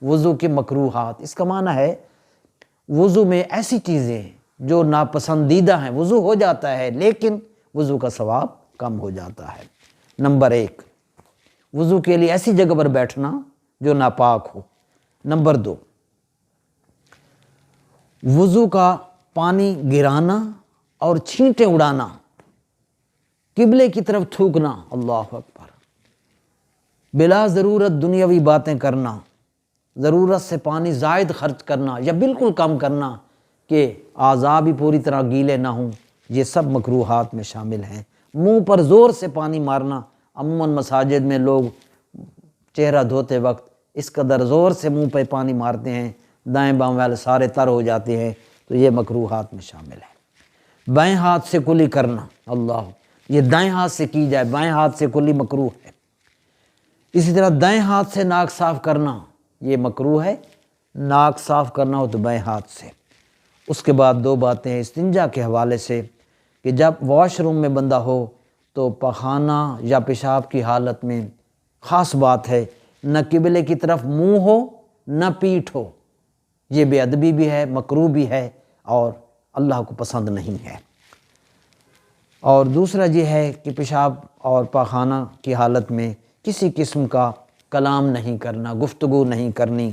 وضو کے مکروہات، اس کا معنی ہے وضو میں ایسی چیزیں جو ناپسندیدہ ہیں، وضو ہو جاتا ہے لیکن وضو کا ثواب کم ہو جاتا ہے۔ نمبر 1، وضو کے لیے ایسی جگہ پر بیٹھنا جو ناپاک ہو۔ نمبر 2، وضو کا پانی گرانا اور چھینٹیں اڑانا، قبلے کی طرف تھوکنا، اللہ اکبر، بلا ضرورت دنیاوی باتیں کرنا، ضرورت سے پانی زائد خرچ کرنا یا بالکل کم کرنا کہ اعضاء بھی پوری طرح گیلے نہ ہوں، یہ سب مکروہات میں شامل ہیں۔ منہ پر زور سے پانی مارنا، عموماً مساجد میں لوگ چہرہ دھوتے وقت اس قدر زور سے منہ پہ پانی مارتے ہیں، دائیں بائیں والے سارے تر ہو جاتے ہیں، تو یہ مکروہات میں شامل ہے۔ بائیں ہاتھ سے کلی کرنا، اللہ، یہ دائیں ہاتھ سے کی جائے، بائیں ہاتھ سے کلی مکروہ ہے۔ اسی طرح دائیں ہاتھ سے ناک صاف کرنا، یہ مکروہ ہے، ناک صاف کرنا ہو تو بائیں ہاتھ سے۔ اس کے بعد 2 باتیں ہیں استنجا کے حوالے سے کہ جب واش روم میں بندہ ہو تو پخانہ یا پیشاب کی حالت میں خاص بات ہے نہ قبلے کی طرف منہ ہو نہ پیٹھ ہو، یہ بے ادبی بھی ہے، مکروہ بھی ہے اور اللہ کو پسند نہیں ہے۔ اور دوسرا یہ ہے کہ پیشاب اور پاخانہ کی حالت میں کسی قسم کا کلام نہیں کرنا، گفتگو نہیں کرنی،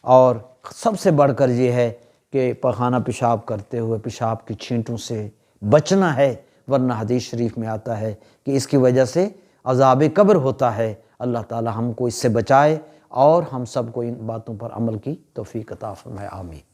اور سب سے بڑھ کر یہ ہے کہ پاخانہ پیشاب کرتے ہوئے پیشاب کی چھینٹوں سے بچنا ہے، ورنہ حدیث شریف میں آتا ہے کہ اس کی وجہ سے عذاب قبر ہوتا ہے۔ اللہ تعالی ہم کو اس سے بچائے اور ہم سب کو ان باتوں پر عمل کی توفیق عطا فرمائے، آمین۔